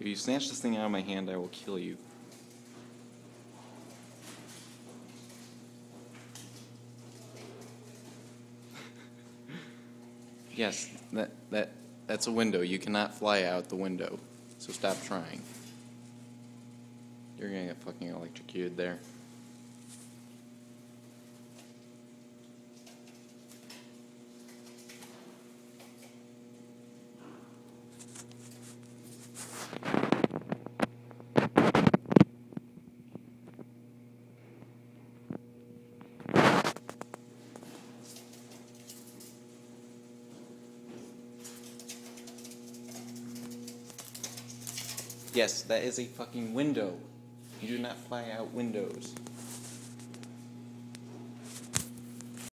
If you snatch this thing out of my hand, I will kill you. Yes, that's a window. You cannot fly out the window. So stop trying. You're gonna get fucking electrocuted there. Yes, that is a fucking window. You do not fly out windows.